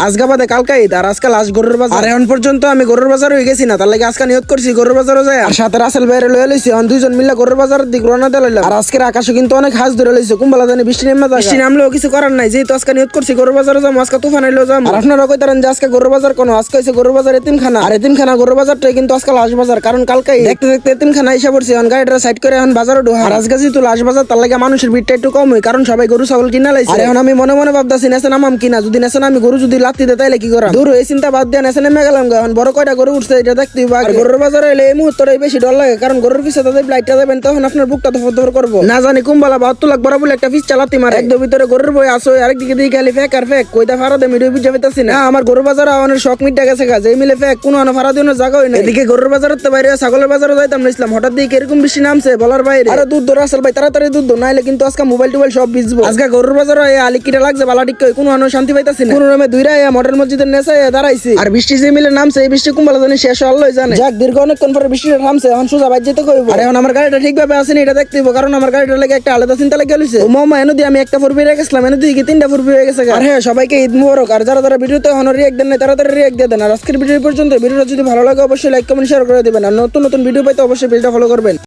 আজকে বাদে কালকে ঈদ আর আজকে লাস্ট গরুর বাজার। আর এখন পর্যন্ত আমি গরুর বাজার হয়ে গেছি না, তার লাগে আজকে নিয়ত করছি গরুর বাজারও যায়। আর সাথে রাসেল বাইরে লয়ে লইছি, এখন দুইজন মিলে গরুর বাজারের দিক রওনা দিয়ে লইলাম। আর আজকের আকাশে কিন্তু অনেক হাঁস ধরে লইছে, কুম্বালা জানি বৃষ্টি নেমে যায়। বৃষ্টি নামলেও কিছু করার নাই, যেহেতু আজকে নিয়ত করছি গরুর বাজারে যাবো, আজকে তুফান এলো যাবো। আর আপনারা কইতারেন যে আজকে গরুর বাজার কোনো, আজকে হইছে গরুর বাজার এতিমখানা। আর এতিমখানা গরুর বাজারটাই কিন্তু আজকে লাশ বাজার, কারণ কালকে দেখতে দেখতে এতিমখানা এসে পড়ছি। এখন গাড়িটা সাইড করে এখন বাজারে ঢোকা। আর আজকে যেহেতু লাশ বাজার, তার লাগে মানুষের ভিড়টা একটু কম হয়, কারণ সবাই গরু ছাগল কিনা লাইছে। আর এখন আমি মনে মনে ভাবতাছি নেছে নামাম কিনা, যদি নেছে আমি গরু যদি লাত্তি দেয় তাইলে কি করা। দূর এই চিন্তা বাদ দিয়ে নেছে নেমে গেলাম। এখন বড় কয়টা গরু উঠছে এটা দেখতেই বা। গরুর বাজারে এলে এই মুহূর্তে বেশি ডর লাগে, কারণ গরুর পিছে তাদের লাইটটা দেবেন তখন আপনার বুকটা ধর করবো। না জানি কুম্বালা 72 লাখ বড় বলে একটা পিস চালাতে মারে। একদম ভিতরে গরুর বই আসো, আরেকদিকে দিয়ে খালি ফেক আর ফেক, কইটা ফারা দেয় মিডিও বুঝে পেতেছি না। আমার গরুর বাজারে অনেক শখ মিটটা গেছে কাজ, এই মিলে ফেক কোনো ফারা দিয়ে জায়গা হয় না। এদিকে গরুর বাজারের বাইরে ছাগলের বাজারে যাইতাম নিছিলাম, হঠাৎ দিয়ে এরকম বৃষ্টি নামছে বলার বাইরে। আরে দুধ ধরে আসল ভাই, তাড়াতাড়ি দুধ দো, নাইলে কিন্তু আজকে মোবাইল টোবাইল সব ভিজবো। আজকে গরুর বাজারে আলিকিটা লাগছে বালা ঠিক কোনো শান্তি পাইতাছি না। কোনো রকমে দুইরা মডেল মসজিদের নেশা দাঁড়াইছি। আর বৃষ্টি যে মিলে নামছে, এই বৃষ্টি কুম্বালা জানি শেষ হল্লই জানে। যাক দীর্ঘ অনেকক্ষণ পরে বৃষ্টিটা থামছে, এখন সোজা বাইর যেতে কইব। আর এখন আমার গাড়িটা ঠিকভাবে আসেনি এটা দেখতে হইব, কারণ আমার গাড়িটা লাগে একটা আলাদা চিন্তা লেগে গেছে। ও মামা এনে দিয়ে আমি একটা ফুরবি রেখে গেছিলাম, এনে দিয়ে 3টা ফুরবি হয়ে গেছে। আর হ্যাঁ, সবাইকে ঈদ মুবারক। আর যারা যারা ভিডিওতে এখনো রিয়েক্ট দেন না তাড়াতাড়ি রিয়েক্ট দিয়ে দেন। আর আজকের ভিডিও পর্যন্ত, ভিডিওটা যদি ভালো লাগে অবশ্যই লাইক কমেন্ট শেয়ার করে দিবেন। আর নতুন নতুন ভিডিও পাইতে অবশ্যই পেজটা ফলো করবেন।